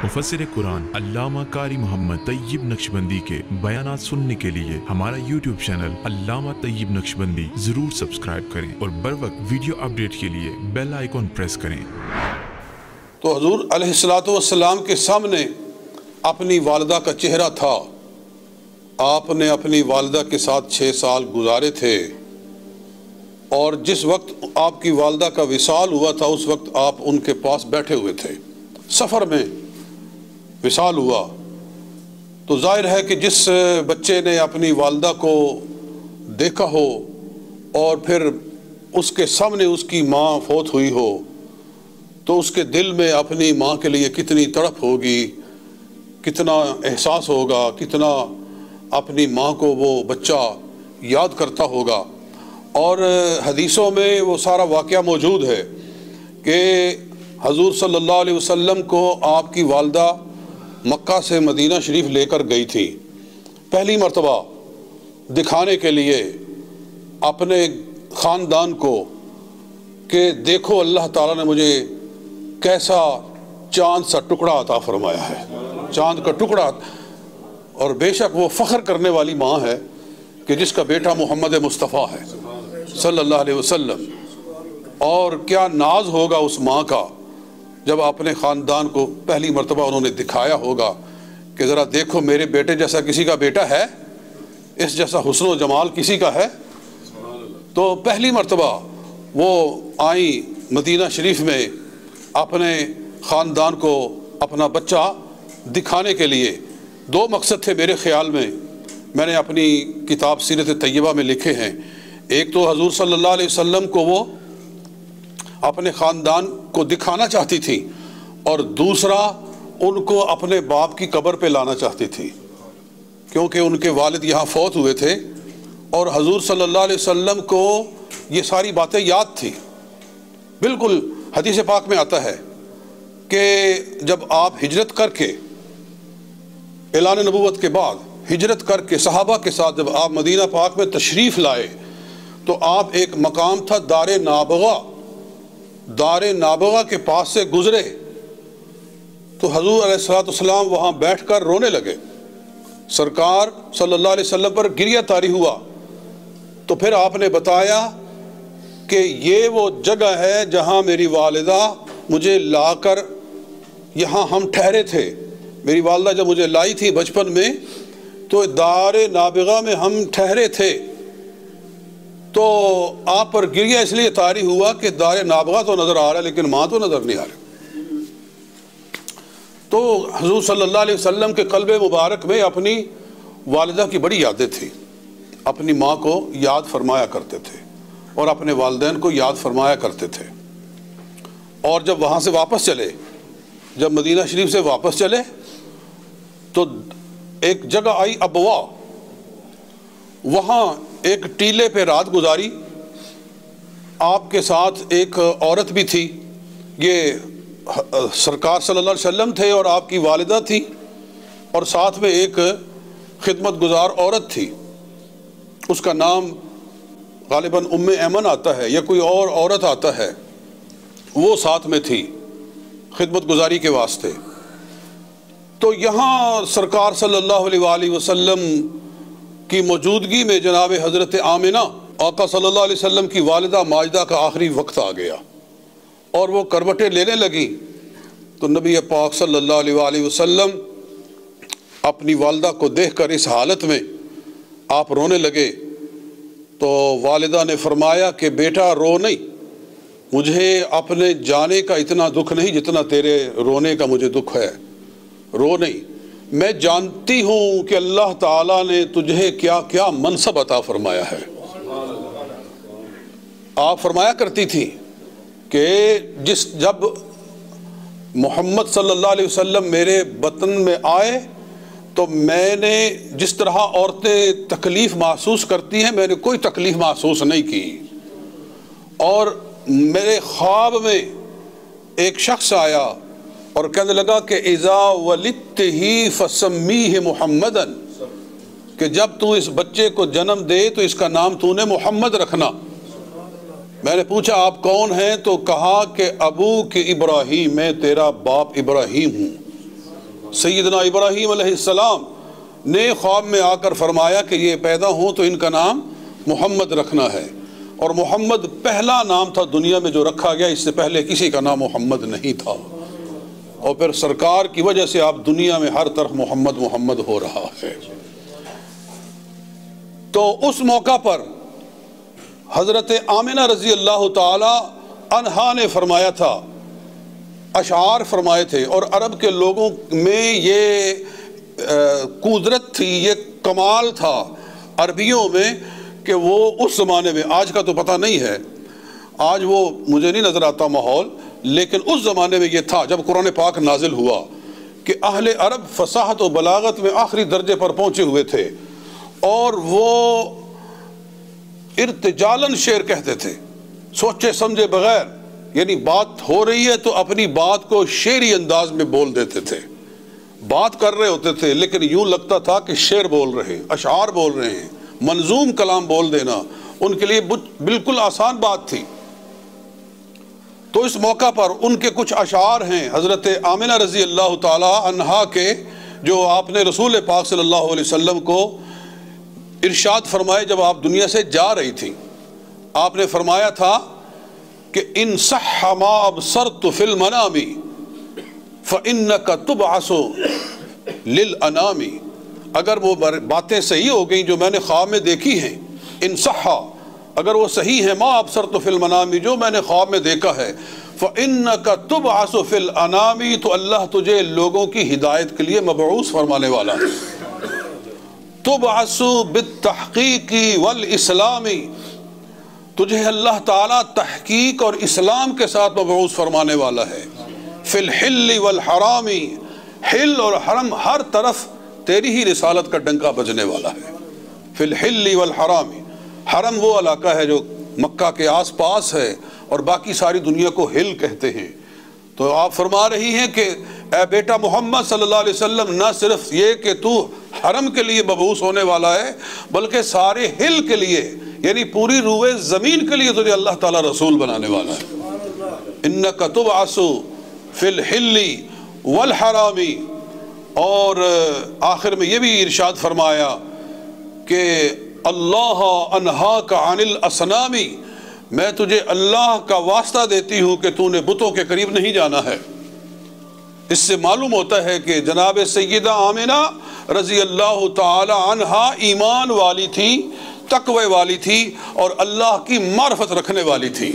मुफस्सिर कुरान अल्लामा कारी मोहम्मद तैयब नक्शबंदी के बयानात सुनने के लिए हमारा YouTube चैनल अल्लामा तैयब नक्शबंदी जरूर सब्सक्राइब करें और बर वक्त वीडियो अपडेट के लिए बेल आइकॉन प्रेस करें। तो हुजूर अलैहिस्सलातु वस्सलाम के सामने अपनी वालिदा का चेहरा था। आपने अपनी वालिदा के साथ 6 साल गुजारे थे और जिस वक्त आपकी वालिदा का विसाल हुआ था उस वक्त आप उनके पास बैठे हुए थे। सफ़र में विसाल हुआ तो जाहिर है कि जिस बच्चे ने अपनी वालिदा को देखा हो और फिर उसके सामने उसकी माँ फौत हुई हो तो उसके दिल में अपनी माँ के लिए कितनी तड़प होगी, कितना एहसास होगा, कितना अपनी माँ को वो बच्चा याद करता होगा। और हदीसों में वो सारा वाक़या मौजूद है कि हजूर सल्लल्लाहु अलैहि वसल्लम को आपकी वालिदा मक्का से मदीना शरीफ लेकर गई थी पहली मर्तबा दिखाने के लिए अपने ख़ानदान को कि देखो अल्लाह ताला ने मुझे कैसा चाँद सा टुकड़ा अता फरमाया है, चाँद का टुकड़ा। और बेशक वो फ़ख्र करने वाली माँ है कि जिसका बेटा मोहम्मद मुस्तफ़ा है सल्लल्लाहु अलैहि वसल्लम। और क्या नाज होगा उस माँ का जब अपने ख़ानदान को पहली मर्तबा उन्होंने दिखाया होगा कि ज़रा देखो मेरे बेटे जैसा किसी का बेटा है, इस जैसा हुस्न व जमाल किसी का है। तो पहली मर्तबा वो आई मदीना शरीफ में अपने ख़ानदान को अपना बच्चा दिखाने के लिए। 2 मकसद थे मेरे ख़्याल में, मैंने अपनी किताब सीरत तैयबा में लिखे हैं। एक तो हजूर सल्लल्लाहु अलैहि वसल्लम को वो अपने ख़ानदान को दिखाना चाहती थी और दूसरा उनको अपने बाप की कब्र पे लाना चाहती थी क्योंकि उनके वालिद यहाँ फौत हुए थे और हजूर सल्लल्लाहु अलैहि वसल्लम को ये सारी बातें याद थी। बिल्कुल हदीस पाक में आता है कि जब आप हिजरत करके ऐलान नबूवत के बाद हिजरत करके सहाबा के साथ जब आप मदीना पाक में तशरीफ़ लाए तो आप एक मकाम था दारे नाबगा के पास से गुज़रे तो हजूर अलैहिस्सलातु वस्सलाम वहाँ बैठकर रोने लगे। सरकार सल्लल्लाहु अलैहि वसल्लम पर गिरिया तारी हुआ तो फिर आपने बताया कि ये वो जगह है जहाँ मेरी वालिदा मुझे लाकर यहाँ हम ठहरे थे। मेरी वालिदा जब मुझे लाई थी बचपन में तो दारे नाबगा में हम ठहरे थे। तो आप पर गिरिया इसलिए तारी हुआ कि दारे नाबगा तो नज़र आ रहा है लेकिन माँ तो नज़र नहीं आ रही। तो हुज़ूर सल्लल्लाहु अलैहि वसल्लम के क़ल्ब मुबारक में अपनी वालिदा की बड़ी यादें थी, अपनी माँ को याद फरमाया करते थे और अपने वालिदैन को याद फरमाया करते थे। और जब वहाँ से वापस चले, जब मदीना शरीफ से वापस चले तो एक जगह आई अबवा, वहाँ एक टीले पे रात गुजारी। आपके साथ एक औरत भी थी, ये सरकार सल्लल्लाहु अलैहि वसल्लम थे और आपकी वालिदा थी और साथ में एक खिदमत गुजार औरत थी, उसका नाम गालिबन उम्मे ऐमन आता है या कोई और औरत आता है, वो साथ में थी खिदमत गुजारी के वास्ते। तो यहाँ सरकार सल्लल्लाहु अलैहि वसल्लम की मौजूदगी में जनाब हज़रत आमिना आका सल्लल्लाहु अलैहि वसल्लम की वालिदा माजिदा का आखिरी वक्त आ गया और वो करवटें लेने लगी। तो नबी पाक सल्लल्लाहु अलैहि वसल्लम अपनी वालिदा को देखकर इस हालत में आप रोने लगे। तो वालिदा ने फरमाया कि बेटा रो नहीं, मुझे अपने जाने का इतना दुख नहीं जितना तेरे रोने का मुझे दुख है। रो नहीं, मैं जानती हूँ कि अल्लाह ताला ने तुझे क्या क्या मनसब अता फरमाया है। आप फरमाया करती थी कि जब मोहम्मद सल्लल्लाहु अलैहि वसल्लम मेरे वतन में आए तो मैंने जिस तरह औरतें तकलीफ़ महसूस करती हैं मैंने कोई तकलीफ़ महसूस नहीं की। और मेरे ख्वाब में एक शख्स आया और कहने लगा कि इज़ा वलिदतही फसम्मीह मुहम्मदन, कि जब तू इस बच्चे को जन्म दे तो इसका नाम तूने मोहम्मद रखना। मैंने पूछा आप कौन हैं? तो कहा कि अबू के इब्राहीम, मैं तेरा बाप इब्राहीम हूँ। سیدنا ابراہیم علیہ السلام نے خواب میں آ کر فرمایا کہ یہ پیدا ہوں تو ان کا نام محمد رکھنا ہے، اور محمد پہلا نام تھا دنیا میں جو رکھا گیا، اس سے پہلے کسی کا نام محمد نہیں تھا، اور پھر سرکار کی وجہ سے آپ دنیا میں ہر طرف محمد محمد ہو رہا ہے۔ تو اس موقع پر حضرت آمنہ رضی اللہ تعالی عنہا نے فرمایا تھا، اشعار فرمائے تھے، اور عرب کے لوگوں میں یہ قدرت تھی، یہ کمال تھا عربیوں میں کہ وہ اس زمانے میں، آج کا تو پتہ نہیں ہے، آج وہ مجھے نہیں نظر آتا ماحول، لیکن اس زمانے میں یہ تھا جب قرآن پاک نازل ہوا کہ اہل عرب فصاحت و بلاغت میں آخری درجے پر پہنچے ہوئے تھے، اور وہ ارتجالن شعر کہتے تھے، سوچے سمجھے بغیر، یعنی بات ہو رہی ہے تو اپنی بات کو شعری انداز میں بول دیتے تھے، بات کر رہے ہوتے تھے لیکن یوں لگتا تھا کہ شعر بول رہے ہیں، اشعار بول رہے ہیں، منظوم کلام بول دینا ان کے لیے بالکل آسان بات تھی۔ تو اس موقع پر ان کے کچھ اشعار ہیں حضرت آمنہ رضی اللہ تعالی عنہا کے، جو آپ نے رسول پاک صلی اللہ علیہ وسلم کو ارشاد فرمائے جب آپ دنیا سے جا رہی تھی۔ آپ نے فرمایا تھا کہ ان صح ما ابصرت فی المنام فإنک تبعث للانام، اگر وہ باتیں صحیح ہو گئیں جو میں نے خواب میں دیکھی ہیں، ان صح، اگر وہ صحیح ہیں، ما ابصرت فی المنام، جو میں نے خواب میں دیکھا ہے، فإنک تبعث فی الانام، تو اللہ تجھے لوگوں کی ہدایت کے لیے مبعوث فرمانے والا ہے۔ تبعث بالتحقیق والاسلام، تجھے اللہ تعالیٰ تحقیق اور اسلام کے ساتھ مبعوث فرمانے والا ہے۔ فی الحل والحرام، حل اور حرم ہر طرف تیری ہی رسالت کا ڈنکا بجنے والا ہے۔ فی الحل والحرام، حرم وہ علاقہ ہے جو مکہ کے آس پاس ہے، اور باقی ساری دنیا کو ہل کہتے ہیں۔ تو آپ فرما رہی ہیں کہ اے بیٹا محمد صلی اللہ علیہ وسلم، نہ صرف یہ کہ تو حرم کے لیے مبعوث ہونے والا ہے، بلکہ سارے ہل کے لیے، یعنی پوری روئے زمین کے لیے تجھے اللہ تعالیٰ رسول بنانے والا ہے۔ انک تبعث فی الحل والحرام، اور آخر میں یہ بھی ارشاد فرمایا کہ اللہ انہاک عن الاصنام، میں تجھے اللہ کا واسطہ دیتی ہوں کہ تو نے بتوں کے قریب نہیں جانا ہے۔ اس سے معلوم ہوتا ہے کہ جناب سیدہ آمنہ رضی اللہ تعالی عنہا ایمان والی تھی، تقوی والی تھی، اور اللہ کی معرفت رکھنے والی تھی۔